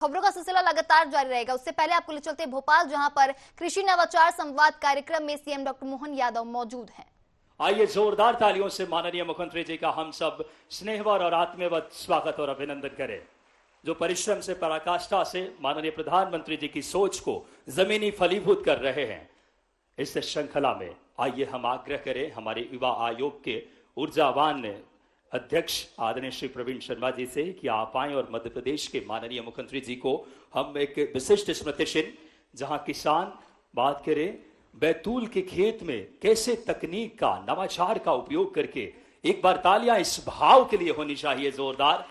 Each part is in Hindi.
खबरों का सिलसिला लगातार जारी रहेगा। उससे पहले आपको ले चलते हैं भोपाल, जहां पर कृषि नवाचार संवाद कार्यक्रम में सीएम डॉक्टर मोहन यादव मौजूद हैं। आइए जोरदार तालियों से माननीय मुख्यमंत्री जी का हम सब स्नेहवर और आत्मीयवत स्वागत और अभिनंदन करें। जो परिश्रम से, पराकाष्ठा से माननीय प्रधानमंत्री जी की सोच को जमीनी फलीभूत कर रहे हैं। इस श्रृंखला में आइए हम आग्रह करें हमारे युवा आयोग के ऊर्जावान अध्यक्ष आदरणीय श्री प्रवीण शर्मा जी से कि आप आए और मध्य प्रदेश के माननीय मुख्यमंत्री जी को हम एक विशिष्ट स्मृति चिन्ह, जहां किसान बात करें बैतूल के खेत में कैसे तकनीक का, नवाचार का उपयोग करके, एक बार तालियां इस भाव के लिए होनी चाहिए जोरदार,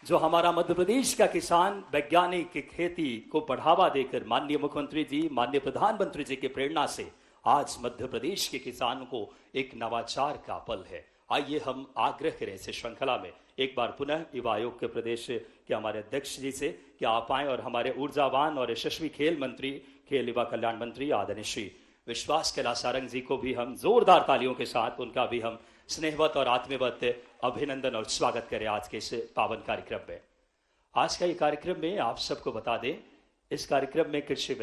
जो हमारा मध्य प्रदेश का किसान वैज्ञानिक खेती को बढ़ावा देकर माननीय मुख्यमंत्री जी, माननीय प्रधानमंत्री जी की प्रेरणा से आज मध्य प्रदेश के किसान को एक नवाचार का पल है। आइए हम आग्रह करें इस श्रृंखला में एक बार पुनः युवा आयोग के प्रदेश के हमारे अध्यक्ष जी से कि आप आए और हमारे ऊर्जावान और यशस्वी खेल मंत्री, खेल युवा कल्याण मंत्री आदरणीय श्री विश्वास कैलाश सारंग जी को भी हम जोरदार तालियों के साथ उनका भी हम स्नेहवत और आत्मीयवत अभिनंदन और स्वागत करें आज के इस पावन कार्यक्रम में। आज का ये कार्यक्रम में आप सबको बता दें, इस कार्यक्रम में कृषि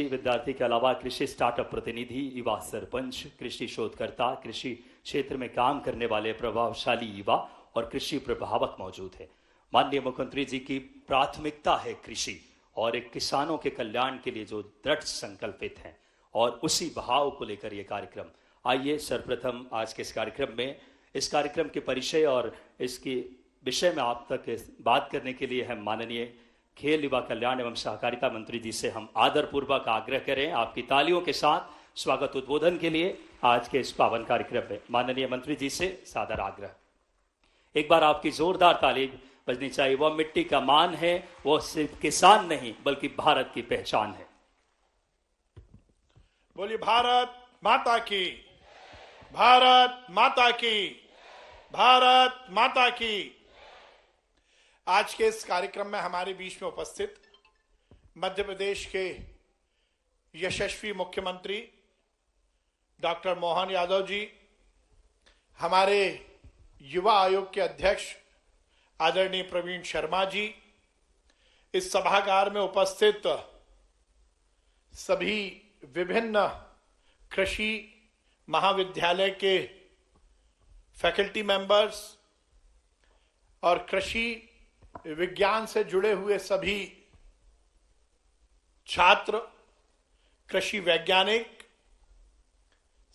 विद्यार्थी के अलावा कृषि स्टार्टअप प्रतिनिधि, युवा सरपंच, कृषि शोधकर्ता, कृषि क्षेत्र में काम करने वाले प्रभावशाली युवा और कृषि प्रभावक मौजूद है। माननीय मुख्यमंत्री जी की प्राथमिकता है कृषि और एक किसानों के कल्याण के लिए जो दृढ़ संकल्पित हैं, और उसी भाव को लेकर यह कार्यक्रम। आइए सर्वप्रथम आज के इस कार्यक्रम के परिचय और इसके विषय में आप तक बात करने के लिए हम माननीय खेल युवा कल्याण एवं सहकारिता मंत्री जी से हम आदरपूर्वक आग्रह करें आपकी तालियों के साथ स्वागत उद्बोधन के लिए आज के इस पावन कार्यक्रम में। माननीय मंत्री जी से सादर आग्रह, एक बार आपकी जोरदार ताली बजनी चाहिए। वह मिट्टी का मान है, वो सिर्फ किसान नहीं बल्कि भारत की पहचान है। बोलिए भारत माता की, भारत माता की, भारत माता की। आज के इस कार्यक्रम में हमारे बीच में उपस्थित मध्य प्रदेश के यशस्वी मुख्यमंत्री डॉक्टर मोहन यादव जी, हमारे युवा आयोग के अध्यक्ष आदरणीय प्रवीण शर्मा जी, इस सभागार में उपस्थित सभी विभिन्न कृषि महाविद्यालय के फैकल्टी मेंबर्स और कृषि विज्ञान से जुड़े हुए सभी छात्र, कृषि वैज्ञानिक,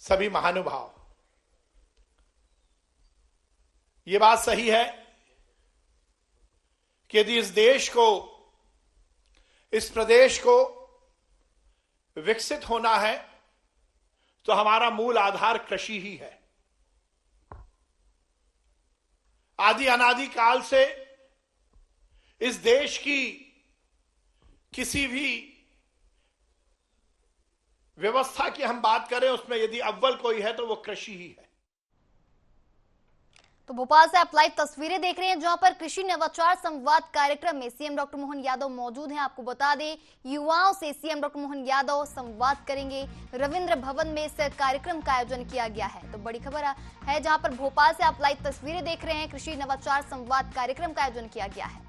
सभी महानुभाव। ये बात सही है कि यदि इस देश को, इस प्रदेश को विकसित होना है तो हमारा मूल आधार कृषि ही है। आदि अनादि काल से इस देश की किसी भी व्यवस्था की हम बात करें, उसमें यदि अव्वल कोई है तो वो कृषि ही है। तो भोपाल से आप लाइव तस्वीरें देख रहे हैं, जहां पर कृषि नवाचार संवाद कार्यक्रम में सीएम डॉक्टर मोहन यादव मौजूद हैं। आपको बता दें, युवाओं से सीएम डॉक्टर मोहन यादव संवाद करेंगे। रविंद्र भवन में इस कार्यक्रम का आयोजन किया गया है। तो बड़ी खबर है, जहां पर भोपाल से आप लाइव तस्वीरें देख रहे हैं, कृषि नवाचार संवाद कार्यक्रम का आयोजन किया गया है।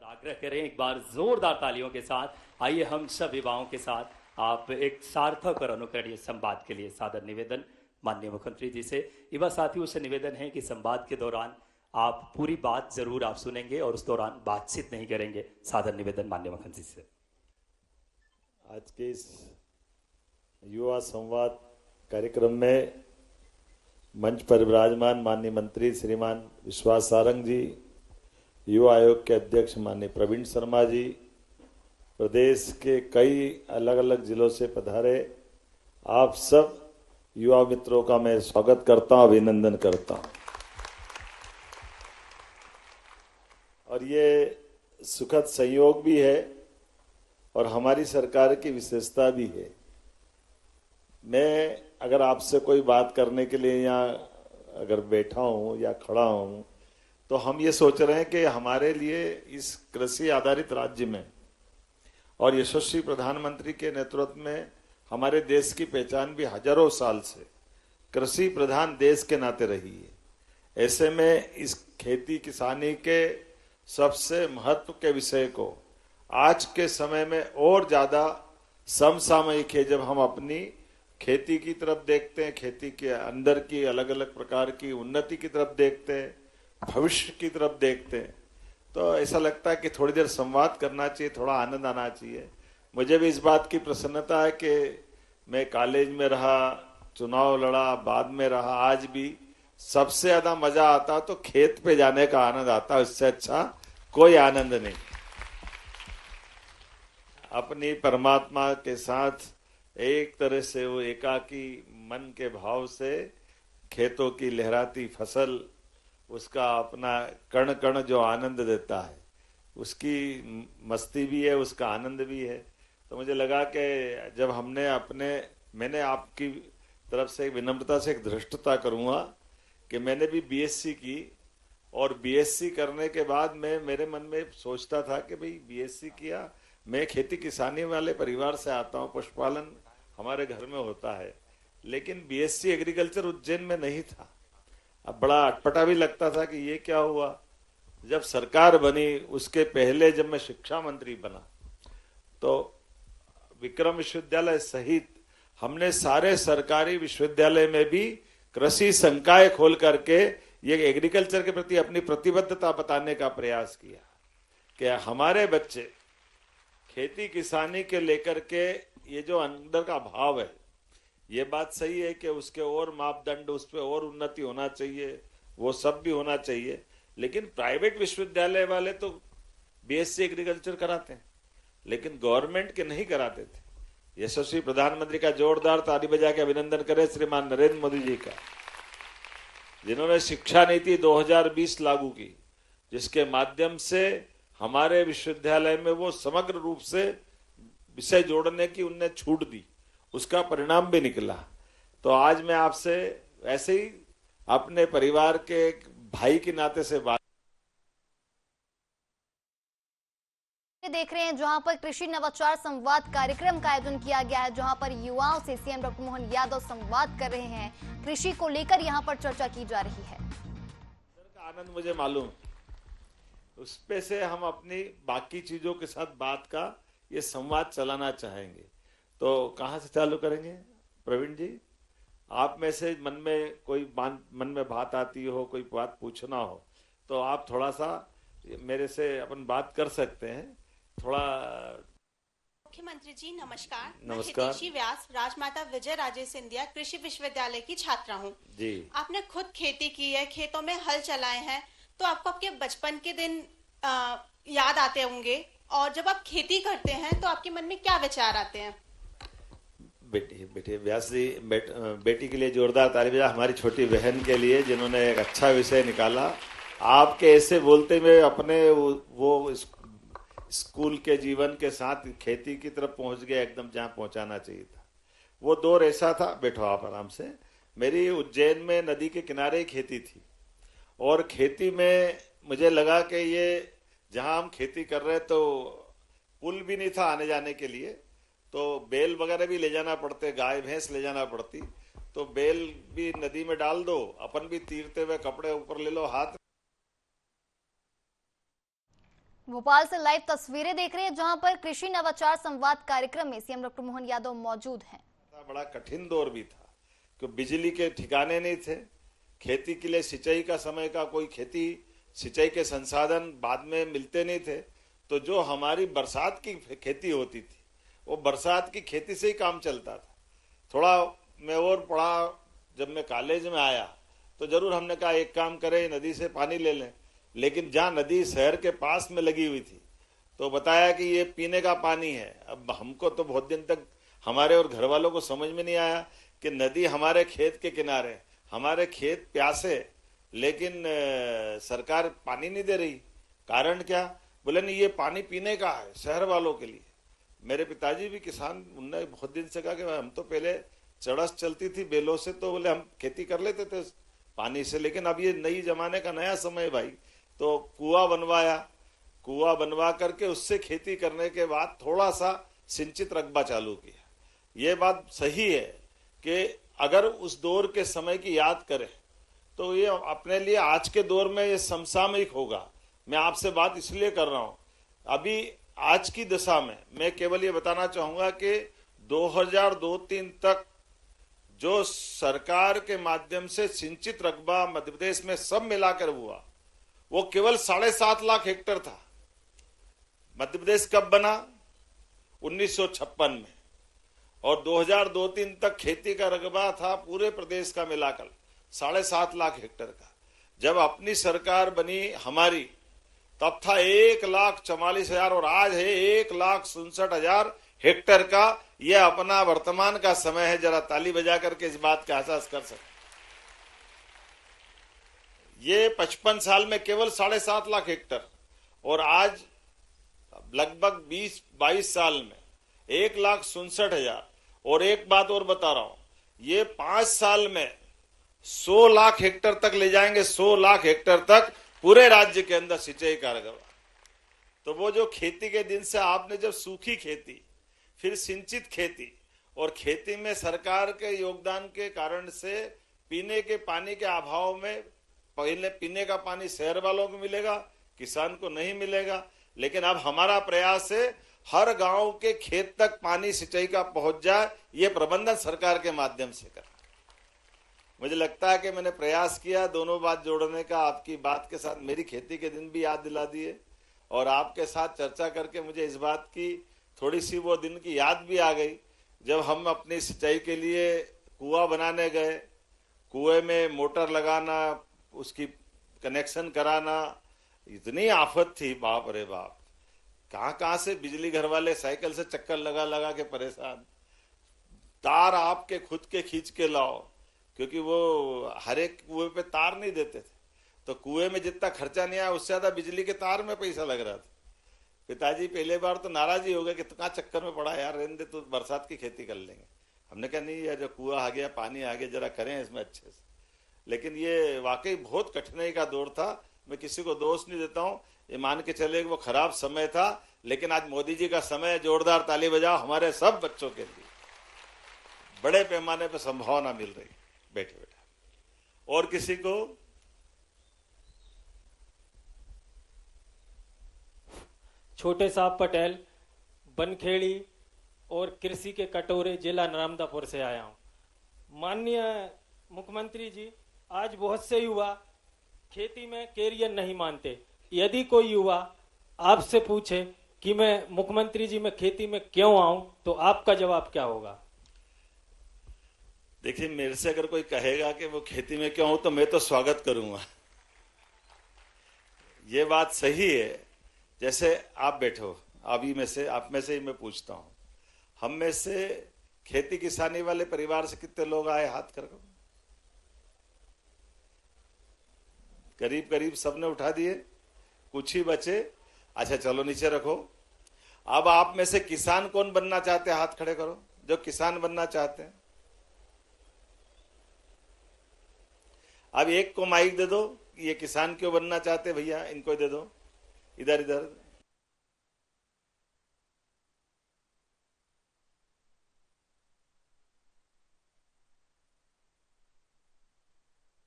आग्रह करें एक बार जोरदार तालियों के साथ, आइए हम सब युवाओं के साथ आप एक सार्थक और अनुकरणीय संवाद के लिए सादर निवेदन माननीय मुख्यमंत्री जी से। युवा साथियों से निवेदन है कि संवाद के दौरान आप पूरी बात जरूर आप सुनेंगे और उस दौरान बातचीत नहीं करेंगे। सादर निवेदन माननीय मुख्यमंत्री से। आज के इस युवा संवाद कार्यक्रम में मंच पर विराजमान माननीय मंत्री श्रीमान विश्वास सारंग जी, युवा आयोग के अध्यक्ष माननीय प्रवीण शर्मा जी, प्रदेश के कई अलग अलग जिलों से पधारे आप सब युवा मित्रों का मैं स्वागत करता हूं, अभिनंदन करता हूं। और ये सुखद संयोग भी है और हमारी सरकार की विशेषता भी है। मैं अगर आपसे कोई बात करने के लिए यहाँ अगर बैठा हूं या खड़ा हूं तो हम ये सोच रहे हैं कि हमारे लिए इस कृषि आधारित राज्य में और यशस्वी प्रधानमंत्री के नेतृत्व में हमारे देश की पहचान भी हजारों साल से कृषि प्रधान देश के नाते रही है। ऐसे में इस खेती किसानी के सबसे महत्व के विषय को आज के समय में और ज्यादा समसामयिक है। जब हम अपनी खेती की तरफ देखते हैं, खेती के अंदर की अलग अलग प्रकार की उन्नति की तरफ देखते हैं, भविष्य की तरफ देखते हैं, तो ऐसा लगता है कि थोड़ी देर संवाद करना चाहिए, थोड़ा आनंद आना चाहिए। मुझे भी इस बात की प्रसन्नता है कि मैं कॉलेज में रहा, चुनाव लड़ा, बाद में रहा, आज भी सबसे ज्यादा मजा आता तो खेत पे जाने का आनंद आता, उससे अच्छा कोई आनंद नहीं। अपनी परमात्मा के साथ एक तरह से वो एकाकी मन के भाव से खेतों की लहराती फसल, उसका अपना कण कण जो आनंद देता है, उसकी मस्ती भी है, उसका आनंद भी है। तो मुझे लगा कि जब मैंने आपकी तरफ से विनम्रता से एक धृष्टता करूंगा कि मैंने भी बीएससी की, और बीएससी करने के बाद मेरे मन में सोचता था कि भाई बीएससी किया, मैं खेती किसानी वाले परिवार से आता हूँ, पशुपालन हमारे घर में होता है, लेकिन बीएससी एग्रीकल्चर उज्जैन में नहीं था। अब बड़ा अटपटा भी लगता था कि ये क्या हुआ। जब सरकार बनी उसके पहले जब मैं शिक्षा मंत्री बना तो विक्रम विश्वविद्यालय सहित हमने सारे सरकारी विश्वविद्यालय में भी कृषि संकाय खोल करके ये एग्रीकल्चर के प्रति अपनी प्रतिबद्धता बताने का प्रयास किया कि हमारे बच्चे खेती किसानी के लेकर के ये जो अंदर का भाव है, ये बात सही है कि उसके और मापदंड, उस पर और उन्नति होना चाहिए, वो सब भी होना चाहिए, लेकिन प्राइवेट विश्वविद्यालय वाले तो बीएससी एग्रीकल्चर कराते हैं, लेकिन गवर्नमेंट के नहीं कराते थे। यशस्वी प्रधानमंत्री का जोरदार ताली बजा के अभिनंदन करें श्रीमान नरेंद्र मोदी जी का, जिन्होंने शिक्षा नीति 2020 लागू की, जिसके माध्यम से हमारे विश्वविद्यालय में वो समग्र रूप से विषय जोड़ने की उनने छूट दी, उसका परिणाम भी निकला। तो आज मैं आपसे ऐसे ही अपने परिवार के एक भाई के नाते से बात देख रहे हैं, जहां पर कृषि नवाचार संवाद कार्यक्रम का आयोजन किया गया है, जहां पर युवाओं से सीएम डॉक्टर मोहन यादव संवाद कर रहे हैं। कृषि को लेकर यहां पर चर्चा की जा रही है। आनंद मुझे मालूम, उस पे से हम अपनी बाकी चीजों के साथ बात का ये संवाद चलाना चाहेंगे। तो कहाँ से चालू करेंगे प्रवीण जी? आप में से मन में बात आती हो, कोई बात पूछना हो, तो आप थोड़ा सा मेरे से अपन बात कर सकते हैं। थोड़ा मुख्यमंत्री जी नमस्कार। नमस्कार। मैं हितेशी व्यास, राजमाता विजय राजे सिंधिया कृषि विश्वविद्यालय की छात्रा हूँ जी। आपने खुद खेती की है, खेतों में हल चलाए हैं, तो आपको आपके बचपन के दिन याद आते होंगे, और जब आप खेती करते हैं तो आपके मन में क्या विचार आते हैं? बेटे व्यास जी, बेटी के लिए जोरदार ताली बजा, हमारी छोटी बहन के लिए जिन्होंने एक अच्छा विषय निकाला। आपके ऐसे बोलते हुए अपने वो स्कूल के जीवन के साथ खेती की तरफ पहुंच गया, एकदम जहां पहुंचाना चाहिए था। वो दौर ऐसा था, बैठो आप आराम से। मेरी उज्जैन में नदी के किनारे खेती थी, और खेती में मुझे लगा कि ये जहां हम खेती कर रहे तो पुल भी नहीं था आने जाने के लिए, तो बैल वगैरह भी ले जाना पड़ते, गाय भैंस ले जाना पड़ती, तो बैल भी नदी में डाल दो, अपन भी तीरते हुए कपड़े ऊपर ले लो हाथ। भोपाल से लाइव तस्वीरें देख रहे हैं, जहां पर कृषि नवाचार संवाद कार्यक्रम में सीएम डॉक्टर मोहन यादव मौजूद हैं। बड़ा कठिन दौर भी था, क्योंकि बिजली के ठिकाने नहीं थे, खेती के लिए सिंचाई का समय का कोई सिंचाई के संसाधन बाद में मिलते नहीं थे, तो जो हमारी बरसात की खेती होती थी वो बरसात की खेती से ही काम चलता था। थोड़ा मैं और पढ़ा, जब मैं कॉलेज में आया तो जरूर हमने कहा एक काम करें, नदी से पानी ले लें, लेकिन जहाँ नदी शहर के पास में लगी हुई थी तो बताया कि ये पीने का पानी है। अब हमको तो बहुत दिन तक हमारे और घर वालों को समझ में नहीं आया कि नदी हमारे खेत के किनारे, हमारे खेत प्यासे, लेकिन सरकार पानी नहीं दे रही। कारण क्या? बोले नहीं, ये पानी पीने का है शहर वालों के लिए। मेरे पिताजी भी किसान, उनने बहुत दिन से कहा कि हम तो पहले चड़स चलती थी बैलों से, तो बोले हम खेती कर लेते थे पानी से, लेकिन अब ये नई जमाने का नया समय भाई, तो कुआं बनवाया, कुआं बनवा करके उससे खेती करने के बाद थोड़ा सा सिंचित रकबा चालू किया। ये बात सही है कि अगर उस दौर के समय की याद करें तो ये अपने लिए आज के दौर में ये समसामयिक होगा। मैं आपसे बात इसलिए कर रहा हूं, अभी आज की दशा में मैं केवल ये बताना चाहूंगा कि 2002-03 तक जो सरकार के माध्यम से सिंचित रकबा मध्य प्रदेश में सब मिलाकर हुआ, वो केवल 7.5 लाख हेक्टेयर था। मध्य प्रदेश कब बना? 1956 में। और 2002-03 तक खेती का रकबा था पूरे प्रदेश का मिलाकर 7.5 लाख हेक्टेयर का। जब अपनी सरकार बनी हमारी, तब था 1,44,000 और आज है 1,67,000 हेक्टेयर का। यह अपना वर्तमान का समय है। जरा ताली बजा करके इस बात का एहसास कर सकते। ये 55 साल में केवल 7.5 लाख हेक्टेयर, और आज लगभग 20-22 साल में 1,67,000। और एक बात और बता रहा हूं, ये 5 साल में 100 लाख हेक्टेयर तक ले जाएंगे, 100 लाख हेक्टेयर तक पूरे राज्य के अंदर सिंचाई का रकबा। तो वो जो खेती के दिन से आपने जब सूखी खेती, फिर सिंचित खेती, और खेती में सरकार के योगदान के कारण से पीने के पानी के अभाव में पहले पीने का पानी शहर वालों को मिलेगा, किसान को नहीं मिलेगा। लेकिन अब हमारा प्रयास है हर गांव के खेत तक पानी सिंचाई का पहुंच जाए, ये प्रबंधन सरकार के माध्यम से कर। मुझे लगता है कि मैंने प्रयास किया दोनों बात जोड़ने का। आपकी बात के साथ मेरी खेती के दिन भी याद दिला दिए, और आपके साथ चर्चा करके मुझे इस बात की थोड़ी सी वो दिन की याद भी आ गई, जब हम अपनी सिंचाई के लिए कुआं बनाने गए। कुएं में मोटर लगाना, उसकी कनेक्शन कराना, इतनी आफत थी, बाप रे बाप। कहां से बिजली घर वाले साइकिल से चक्कर लगा लगा के परेशान। तार आपके खुद के खींच के लाओ, क्योंकि वो हर एक कुएं पे तार नहीं देते थे। तो कुएं में जितना खर्चा नहीं आया, उससे ज्यादा बिजली के तार में पैसा लग रहा था। पिताजी पहले बार तो नाराज ही हो गए कि कहाँ चक्कर में पड़ा यार, रहने दे, तो बरसात की खेती कर लेंगे। हमने कहा नहीं यार, जो कुआं आ गया, पानी आ गया, जरा करें इसमें अच्छे से। लेकिन ये वाकई बहुत कठिनाई का दौर था। मैं किसी को दोष नहीं देता हूं, ये मान के चले कि वो खराब समय था। लेकिन आज मोदी जी का समय है, जोरदार ताली बजाओ हमारे सब बच्चों के लिए। बड़े पैमाने पर संभावना मिल रही। बैठे बैठे और किसी को? छोटे साहब पटेल, बनखेड़ी और कृषि के कटोरे, जिला नर्मदापुर से आया हूं। माननीय मुख्यमंत्री जी, आज बहुत से युवा खेती में कैरियर नहीं मानते। यदि कोई युवा आपसे पूछे कि मैं मुख्यमंत्री जी मैं खेती में क्यों आऊं, तो आपका जवाब क्या होगा? देखिए, मेरे से अगर कोई कहेगा कि वो खेती में क्यों हूं, तो मैं तो स्वागत करूंगा। ये बात सही है। जैसे आप बैठो, अभी में से आप में से ही मैं पूछता हूं, हम में से खेती किसानी वाले परिवार से कितने लोग आए? हाथ कर। करीब करीब सबने उठा दिए, कुछ ही बचे। अच्छा चलो नीचे रखो। अब आप में से किसान कौन बनना चाहते हैं? हाथ खड़े करो जो किसान बनना चाहते हैं। अब एक को माइक दे दो, ये किसान क्यों बनना चाहते भैया, इनको दे दो। इधर इधर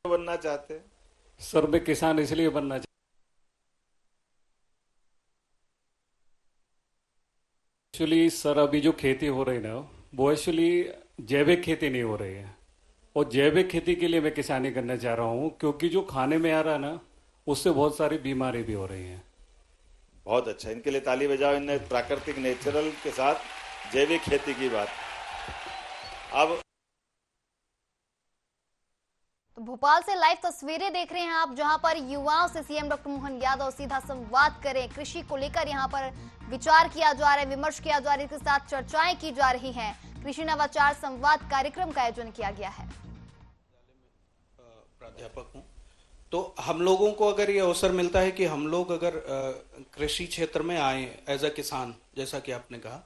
बनना चाहते हैं। सर मैं किसान इसलिए बनना चाहता, एक्चुअली सर अभी जो खेती हो रही ना, वो एक्चुअली जैविक खेती नहीं हो रही है। और जैविक खेती के लिए मैं किसानी करना चाह रहा हूँ, क्योंकि जो खाने में आ रहा है ना, उससे बहुत सारी बीमारी भी हो रही हैं। बहुत अच्छा, इनके लिए ताली बजाओ। इनने प्राकृतिक नेचुरल के साथ जैविक खेती की बात। अब तो भोपाल से लाइव तस्वीरें देख रहे हैं आप, जहां पर युवाओं से सीएम डॉक्टर मोहन यादव सीधा संवाद करें। कृषि को लेकर यहां पर विचार किया जा रहा है, विमर्श किया जा रहा है, इसके साथ चर्चाएं की जा रही हैं। कृषि नवाचार संवाद कार्यक्रम का आयोजन किया गया है। प्राध्यापक हूँ, तो हम लोगों को अगर ये अवसर मिलता है कि हम लोग अगर कृषि क्षेत्र में आए एज अ किसान, जैसा कि आपने कहा,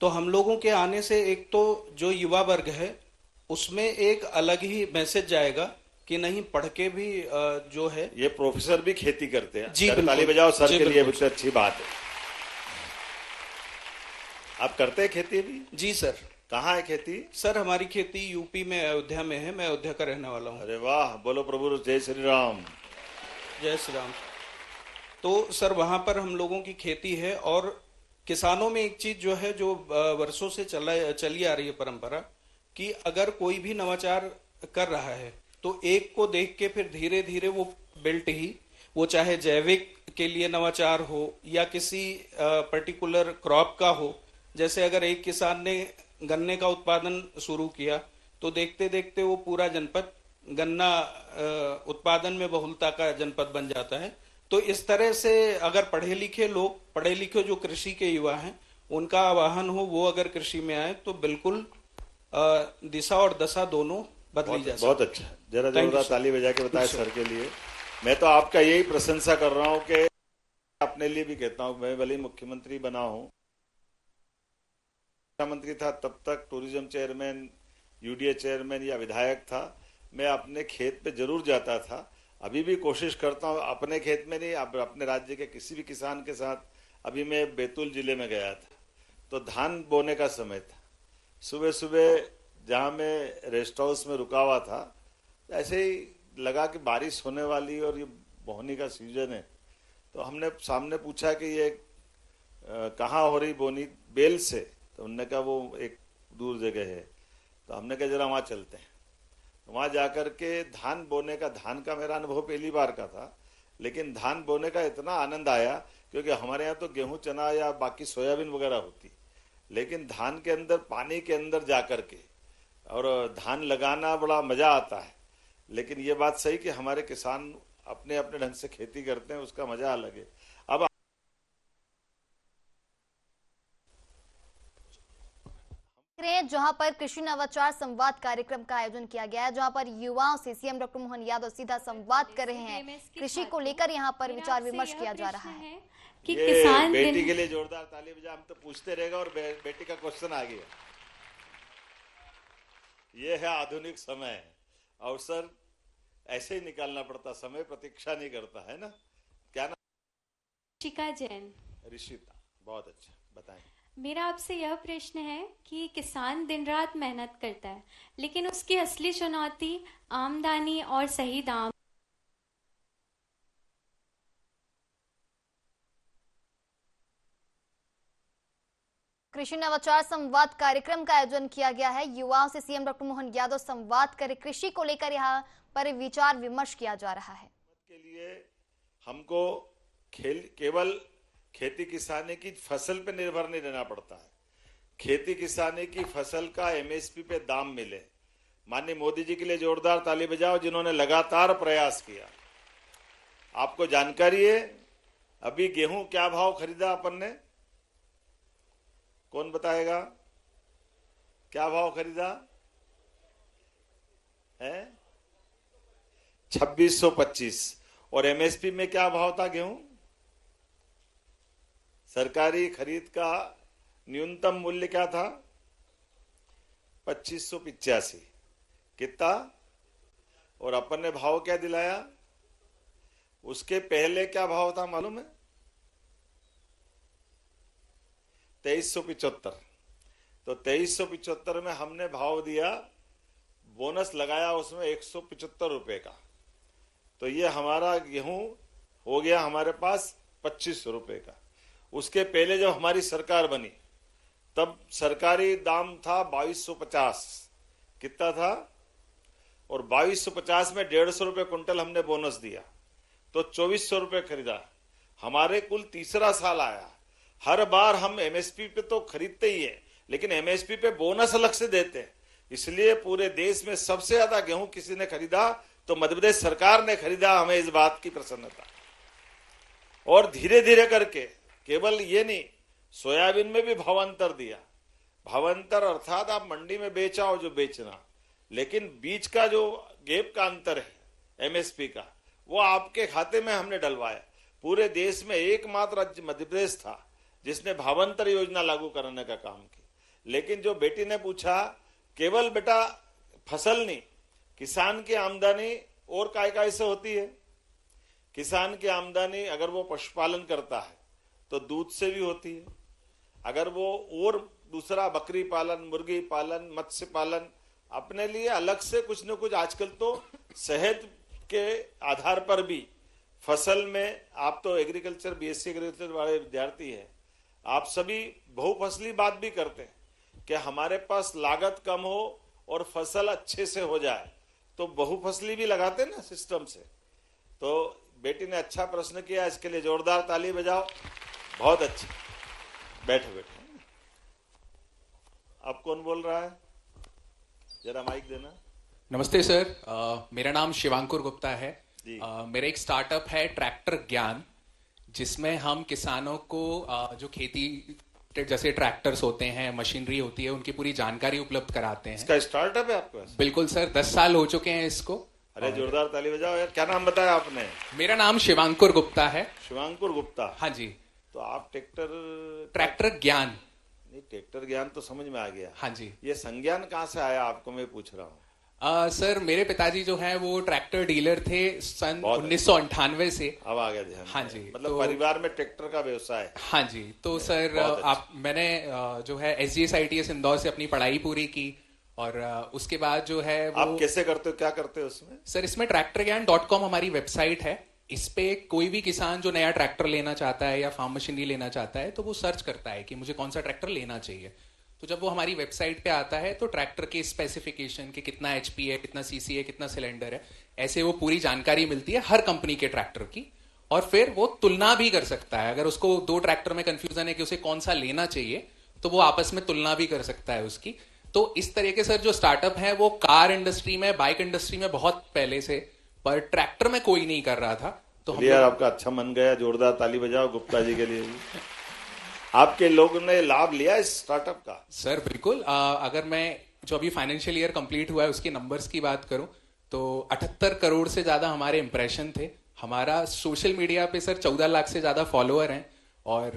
तो हम लोगों के आने से एक तो जो युवा वर्ग है उसमें एक अलग ही मैसेज जाएगा कि नहीं, पढ़ के भी जो है, ये प्रोफेसर भी खेती करते हैं। जी ताली बजाओ सर के लिए, बहुत अच्छी बात है। आप करते हैं खेती भी? जी सर। कहाँ है खेती? सर हमारी खेती यूपी में, अयोध्या में है। मैं अयोध्या का रहने वाला हूँ। अरे वाह, बोलो प्रभु जय श्री राम। जय श्री राम। तो सर वहां पर हम लोगों की खेती है, और किसानों में एक चीज जो है, जो वर्षों से चली आ रही है परंपरा, कि अगर कोई भी नवाचार कर रहा है तो एक को देख के फिर धीरे धीरे वो बिल्ट ही, वो चाहे जैविक के लिए नवाचार हो या किसी पर्टिकुलर क्रॉप का हो। जैसे अगर एक किसान ने गन्ने का उत्पादन शुरू किया तो देखते देखते वो पूरा जनपद गन्ना उत्पादन में बहुलता का जनपद बन जाता है। तो इस तरह से अगर पढ़े लिखे लोग, पढ़े लिखे जो कृषि के युवा हैं, उनका आह्वान हो, वो अगर कृषि में आए तो बिल्कुल दिशा और दशा दोनों बदली जा सकती। बहुत अच्छा, जरा जोरदार ताली बजा के बताए सर के लिए। मैं तो आपका यही प्रशंसा कर रहा हूं कि अपने लिए भी कहता हूं, मैं भले मुख्यमंत्री बना हूं, मुख्यमंत्री था तब तक टूरिज्म चेयरमैन, यूडीए चेयरमैन या विधायक था, मैं अपने खेत पे जरूर जाता था। अभी भी कोशिश करता हूं, अपने खेत में नहीं, अपने राज्य के किसी भी किसान के साथ। अभी मैं बैतूल जिले में गया था तो धान बोने का समय था, सुबह सुबह जहां मैं रेस्ट हाउस में रुका हुआ था, ऐसे ही लगा कि बारिश होने वाली और ये बोनी का सीजन है। तो हमने सामने पूछा कि ये कहाँ हो रही बोनी? बेल से। तो उन्होंने कहा वो एक दूर जगह है। तो हमने कहा जरा वहाँ चलते हैं। वहाँ जाकर के धान बोने का, धान का मेरा अनुभव पहली बार का था, लेकिन धान बोने का इतना आनंद आया, क्योंकि हमारे यहाँ तो गेहूं, चना या बाकी सोयाबीन वगैरह होती, लेकिन धान के अंदर, पानी के अंदर जाकर के और धान लगाना बड़ा मजा आता है। लेकिन ये बात सही कि हमारे किसान अपने अपने ढंग से खेती करते हैं, उसका मजा अलग है। अब जहां पर कृषि नवाचार संवाद कार्यक्रम का आयोजन किया गया है, जहां पर युवाओं से सीएम डॉक्टर मोहन यादव सीधा संवाद कर रहे हैं। कृषि को लेकर यहां पर विचार विमर्श किया जा रहा है कि किसान बेटी के लिए जोरदार ताली बजा। हम तो पूछते रहेगा और बेटी का क्वेश्चन आ गया। ये है आधुनिक समय, अवसर ऐसे ही निकालना पड़ता, समय प्रतीक्षा नहीं करता है ना। क्या नाम? ऋषिका जैन। ऋषिता, बहुत अच्छा, बताएं। मेरा आपसे यह प्रश्न है कि किसान दिन रात मेहनत करता है, लेकिन उसकी असली चुनौती आमदनी और सही दाम। कृषि नवाचार संवाद कार्यक्रम का आयोजन किया गया है। युवाओं से सीएम डॉक्टर मोहन यादव संवाद करे, कृषि को लेकर यहाँ पर विचार विमर्श किया जा रहा है। के लिए हमको केवल खेती किसानी की फसल पे निर्भर नहीं रहना पड़ता है। खेती किसानी की फसल का एमएसपी पे दाम मिले। माननीय मोदी जी के लिए जोरदार ताली बजाओ, जिन्होंने लगातार प्रयास किया। आपको जानकारी है अभी गेहूं क्या भाव खरीदा अपन ने? कौन बताएगा? क्या भाव खरीदा है? 2625। और एमएसपी में क्या भाव था गेहूं? सरकारी खरीद का न्यूनतम मूल्य क्या था? 2585। कितना? और अपन ने भाव क्या दिलाया? उसके पहले क्या भाव था मालूम है? 2375। तो 2375 में हमने भाव दिया, बोनस लगाया उसमें 175 रुपए का। तो ये हमारा गेहूं हो गया हमारे पास 2500 रुपए का। उसके पहले जब हमारी सरकार बनी तब सरकारी दाम था 2250। कितना था? और 2250 में 150 रुपए कुंटल हमने बोनस दिया, तो 2400 रुपए खरीदा। हमारे कुल तीसरा साल आया। हर बार हम एमएसपी पे तो खरीदते ही है, लेकिन एमएसपी पे बोनस अलग से देते हैं। इसलिए पूरे देश में सबसे ज्यादा गेहूं किसी ने खरीदा तो मध्य प्रदेश सरकार ने खरीदा। हमें इस बात की प्रसन्नता। और धीरे धीरे करके केवल ये नहीं, सोयाबीन में भी भावांतर दिया। भावांतर अर्थात आप मंडी में बेचाओ जो बेचना, लेकिन बीच का जो गैप का अंतर है एमएसपी का, वो आपके खाते में हमने डलवाया। पूरे देश में एकमात्र राज्य मध्य प्रदेश था जिसने भावांतर योजना लागू कराने का काम किया। लेकिन जो बेटी ने पूछा, केवल बेटा फसल नहीं, किसान की आमदनी और काय से होती है। किसान की आमदनी अगर वो पशुपालन करता है तो दूध से भी होती है। अगर वो और दूसरा बकरी पालन, मुर्गी पालन, मत्स्य पालन, अपने लिए अलग से कुछ न कुछ, आजकल तो शहद के आधार पर भी फसल में, आप तो एग्रीकल्चर बीएससी एग्रीकल्चर वाले विद्यार्थी हैं, आप सभी बहुफसली बात भी करते हैं कि हमारे पास लागत कम हो और फसल अच्छे से हो जाए, तो बहुफसली भी लगाते ना सिस्टम से। तो बेटी ने अच्छा प्रश्न किया, इसके लिए जोरदार ताली बजाओ, बहुत अच्छी। बैठो बैठो। अब कौन बोल रहा है, जरा माइक देना। नमस्ते सर, मेरा नाम शिवांकुर गुप्ता है। जी। मेरा एक स्टार्टअप है ट्रैक्टर ज्ञान, जिसमें हम किसानों को जो खेती जैसे ट्रैक्टर्स होते हैं, मशीनरी होती है, उनकी पूरी जानकारी उपलब्ध कराते हैं। इसका स्टार्टअप है आपके पास? बिल्कुल सर, 10 साल हो चुके हैं इसको। अरे जोरदार ताली बजाओ यार। क्या नाम बताया आपने? मेरा नाम शिवांकुर गुप्ता है। शिवांकुर गुप्ता। हाँ जी। तो आप ट्रैक्टर ज्ञान। नहीं, ट्रैक्टर ज्ञान तो समझ में आ गया। हाँ जी। ये संज्ञान कहाँ से आया आपको, मैं पूछ रहा हूँ। सर मेरे पिताजी जो हैं वो ट्रैक्टर डीलर थे सन 1998 से। अब आ गया ध्यान। हाँ जी। मतलब परिवार में ट्रैक्टर का व्यवसाय। हाँ जी। तो सर मैंने जो है SGSITS इंदौर से अपनी पढ़ाई पूरी की, और उसके बाद जो है वो। आप कैसे करते हो, क्या करते हो उसमें? सर इसमें tractorgyan.com हमारी वेबसाइट है। इस पे कोई भी किसान जो नया ट्रैक्टर लेना चाहता है या फार्म मशीनरी लेना चाहता है, तो वो सर्च करता है कि मुझे कौन सा ट्रैक्टर लेना चाहिए। तो जब वो हमारी वेबसाइट पे आता है तो ट्रैक्टर के स्पेसिफिकेशन के कितना HP है, कितना CC है, कितना सिलेंडर है, ऐसे वो पूरी जानकारी मिलती है हर कंपनी के ट्रैक्टर की। और फिर वो तुलना भी कर सकता है। अगर उसको 2 ट्रैक्टर में कंफ्यूजन है कि उसे कौन सा लेना चाहिए, तो वो आपस में तुलना भी कर सकता है उसकी। तो इस तरह के सर जो स्टार्टअप है वो कार इंडस्ट्री में, बाइक इंडस्ट्री में बहुत पहले से, पर ट्रैक्टर में कोई नहीं कर रहा था। तो हम यार आपका अच्छा मन गया, जोरदार ताली बजाओ गुप्ता जी के लिए। आपके लोगों ने लाभ लिया इस स्टार्टअप का? सर बिल्कुल। अगर मैं जो अभी फाइनेंशियल ईयर कंप्लीट हुआ है उसके नंबर्स की बात करूं तो 78 करोड़ से ज्यादा हमारे इंप्रेशन थे। हमारा सोशल मीडिया पे सर 14 लाख से ज्यादा फॉलोअर हैं, और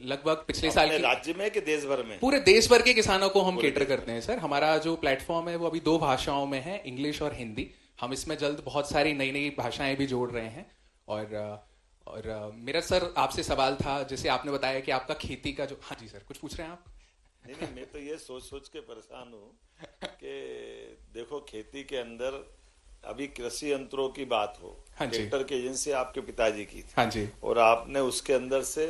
लगभग पिछले साल के राज्य में कि देश भर में? पूरे देश भर के किसानों को हम केटर करते हैं सर। हमारा जो प्लेटफॉर्म है वो अभी 2 भाषाओं में है, इंग्लिश और हिंदी। हम इसमें जल्द बहुत सारी नई नई भाषाएं भी जोड़ रहे हैं। और मेरा सर आपसे सवाल था, जैसे आपने बताया कि आपका खेती का जो। हाँ जी सर, कुछ पूछ रहे हैं आप? नहीं, मैं तो ये सोच सोच के परेशान हूँ कि देखो खेती के अंदर अभी कृषि यंत्रों की बात हो। हाँ जी। ट्रैक्टर की एजेंसी आपके पिताजी की थी। हाँ जी। और आपने उसके अंदर से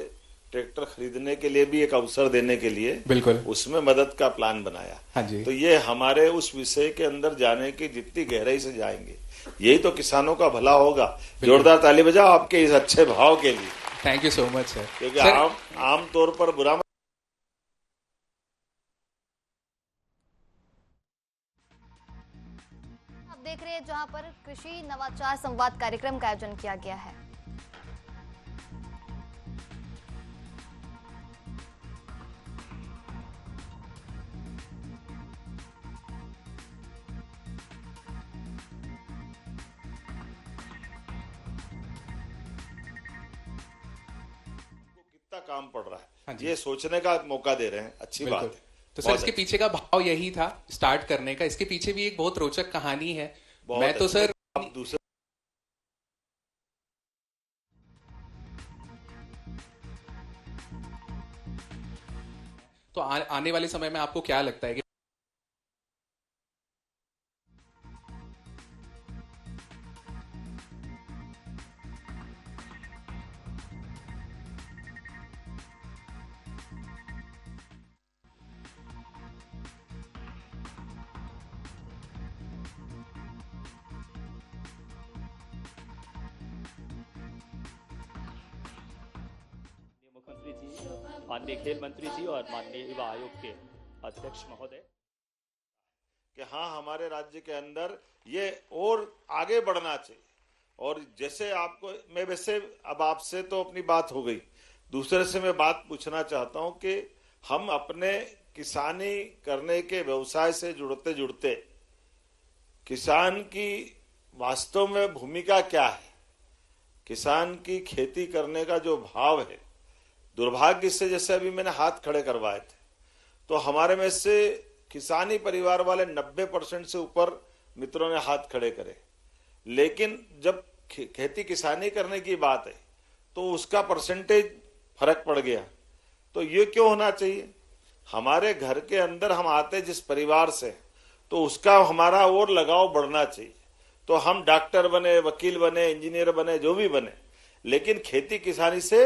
ट्रैक्टर खरीदने के लिए भी एक अवसर देने के लिए बिल्कुल उसमें मदद का प्लान बनाया। हाँ जी। तो ये हमारे उस विषय के अंदर जाने की जितनी गहराई से जाएंगे, यही तो किसानों का भला होगा। जोरदार ताली बजाओ आपके इस अच्छे भाव के लिए। Thank you so much sir. क्योंकि आम तौर पर बुरा। आप देख रहे हैं जहां पर कृषि नवाचार संवाद कार्यक्रम का आयोजन किया गया है। काम पड़ रहा है। हाँ जी। ये सोचने का मौका दे रहे हैं, अच्छी बात है। तो सर इसके पीछे का भाव यही था स्टार्ट करने का। इसके पीछे भी एक बहुत रोचक कहानी है। मैं तो सर दूसरे तो आने वाले समय में आपको क्या लगता है कि मुख्यमंत्री जी, माननीय खेल मंत्री जी और माननीय युवा आयोग के अध्यक्ष महोदय, कि हाँ हमारे राज्य के अंदर ये और आगे बढ़ना चाहिए। और जैसे आपको मैं वैसे अब आपसे तो अपनी बात हो गई, दूसरे से मैं बात पूछना चाहता हूं कि हम अपने किसानी करने के व्यवसाय से जुड़ते जुड़ते किसान की वास्तव में भूमिका क्या है, किसान की खेती करने का जो भाव है, दुर्भाग्य से जैसे अभी मैंने हाथ खड़े करवाए थे तो हमारे में से किसानी परिवार वाले 90% से ऊपर मित्रों ने हाथ खड़े करे, लेकिन जब खेती किसानी करने की बात है तो उसका परसेंटेज फर्क पड़ गया। तो ये क्यों होना चाहिए? हमारे घर के अंदर हम आते जिस परिवार से, तो उसका हमारा और लगाव बढ़ना चाहिए। तो हम डॉक्टर बने, वकील बने, इंजीनियर बने, जो भी बने, लेकिन खेती किसानी से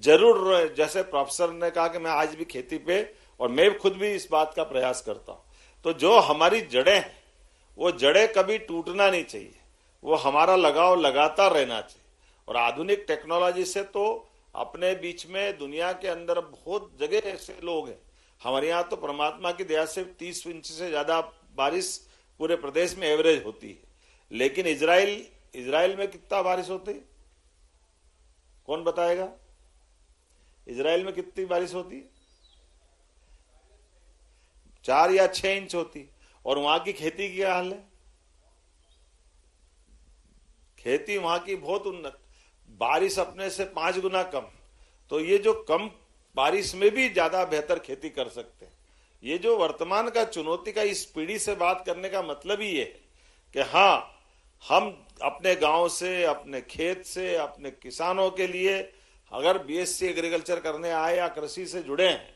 जरूर, जैसे प्रोफेसर ने कहा कि मैं आज भी खेती पे, और मैं खुद भी इस बात का प्रयास करता हूं, तो जो हमारी जड़ें हैं वो जड़ें कभी टूटना नहीं चाहिए, वो हमारा लगाव लगातार रहना चाहिए। और आधुनिक टेक्नोलॉजी से तो अपने बीच में दुनिया के अंदर बहुत जगह ऐसे लोग हैं, हमारे यहाँ तो परमात्मा की दया से 30 इंच से ज्यादा बारिश पूरे प्रदेश में एवरेज होती है, लेकिन इजराइल में कितना बारिश होती है, कौन बताएगा? इजराइल में कितनी बारिश होती है? 4 या 6 इंच होती। और वहां की खेती की क्या हाल है? खेती वहां की बहुत उन्नत, बारिश अपने से 5 गुना कम। तो ये जो कम बारिश में भी ज्यादा बेहतर खेती कर सकते हैं। ये जो वर्तमान का चुनौती का इस पीढ़ी से बात करने का मतलब ही ये है कि हाँ, हम अपने गांव से, अपने खेत से, अपने किसानों के लिए अगर बीएससी एग्रीकल्चर करने आए या कृषि से जुड़े हैं,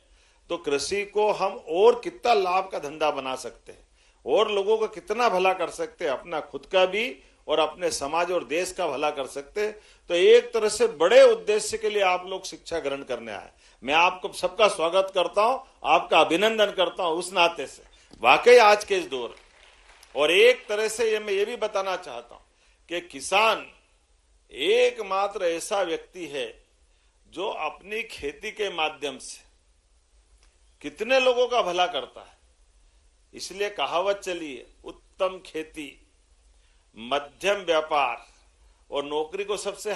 तो कृषि को हम और कितना लाभ का धंधा बना सकते हैं और लोगों का कितना भला कर सकते हैं, अपना खुद का भी और अपने समाज और देश का भला कर सकते हैं। तो एक तरह से बड़े उद्देश्य के लिए आप लोग शिक्षा ग्रहण करने आए। मैं आपको सबका स्वागत करता हूं, आपका अभिनंदन करता हूं उस नाते से, वाकई आज के इस दौर। और एक तरह से मैं ये भी बताना चाहता हूं कि किसान एकमात्र ऐसा व्यक्ति है जो अपनी खेती के माध्यम से कितने लोगों का भला करता है। इसलिए कहावत चली है, उत्तम खेती, मध्यम व्यापार और नौकरी को सबसे।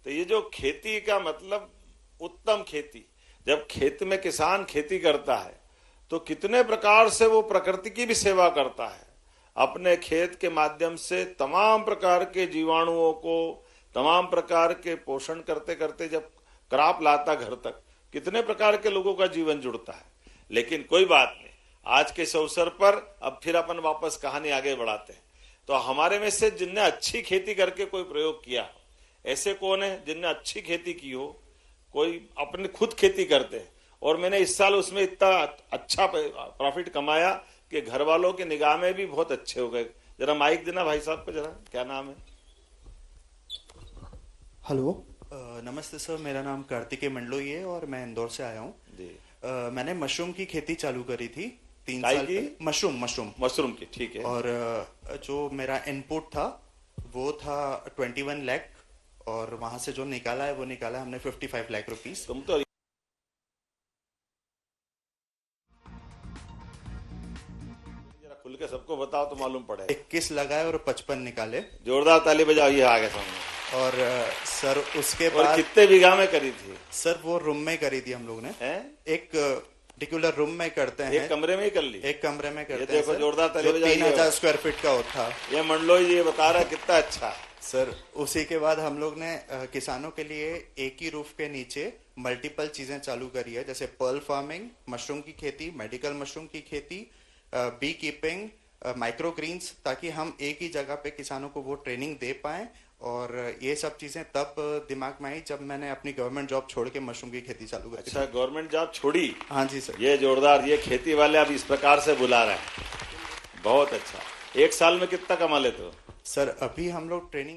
तो ये जो खेती का मतलब उत्तम खेती, जब खेत में किसान खेती करता है तो कितने प्रकार से वो प्रकृति की भी सेवा करता है। अपने खेत के माध्यम से तमाम प्रकार के जीवाणुओं को, तमाम प्रकार के पोषण करते करते जब क्रॉप लाता घर तक, कितने प्रकार के लोगों का जीवन जुड़ता है। लेकिन कोई बात नहीं, आज के इस अवसर पर अब फिर अपन वापस कहानी आगे बढ़ाते हैं। तो हमारे में से जिनने अच्छी खेती करके कोई प्रयोग किया, ऐसे कौन है जिनने अच्छी खेती की हो? कोई अपने खुद खेती करते हैं और मैंने इस साल उसमें इतना अच्छा प्रॉफिट कमाया कि घर वालों की निगाह में भी बहुत अच्छे हो गए। जरा माइक देना भाई साहब को, जरा क्या नाम है? हेलो, नमस्ते सर, मेरा नाम कार्तिकेय मंडलोई है और मैं इंदौर से आया हूँ। मैंने मशरूम की खेती चालू करी थी 3 साल की। मशरूम की, ठीक है। और जो मेरा इनपुट था वो था 21 लाख और वहां से जो निकाला है वो निकाला हमने 55 लाख रुपीस। तुम तो खुल के सबको बताओ तो मालूम पड़े। 21 लगाए और 55 निकाले। जोरदार ताली बजाओ, ये आगे सामने। और सर उसके बाद कितने बीघा में करी थी? सर वो रूम में करी थी हम लोग ने। एक पर्टिकुलर रूम में करते हैं। एक कमरे में ही कर ली? एक कमरे में करते हैं। देखो जोरदार ताली बजाओ। 3000 स्क्वायर फीट का था। ये मंडलोई ये बता रहा है कितना अच्छा सर। उसी के बाद हम लोग ने किसानों के लिए एक ही रूफ के नीचे मल्टीपल चीजें चालू करी है, जैसे पर्ल फार्मिंग, मशरूम की खेती, मेडिकल मशरूम की खेती, बी कीपिंग, माइक्रो ग्रीन्स, ताकि हम एक ही जगह पे किसानों को वो ट्रेनिंग दे पाएं। और ये सब चीजें तब दिमाग में आई जब मैंने अपनी गवर्नमेंट जॉब छोड़ के मशरूम की खेती चालू करी। अच्छा, गवर्नमेंट जॉब छोड़ी? हाँ जी सर। ये जोरदार, ये खेती वाले अब इस प्रकार से बुला रहे हैं, बहुत अच्छा। एक साल में कितना कमा लेते हो? सर अभी हम लोग ट्रेनिंग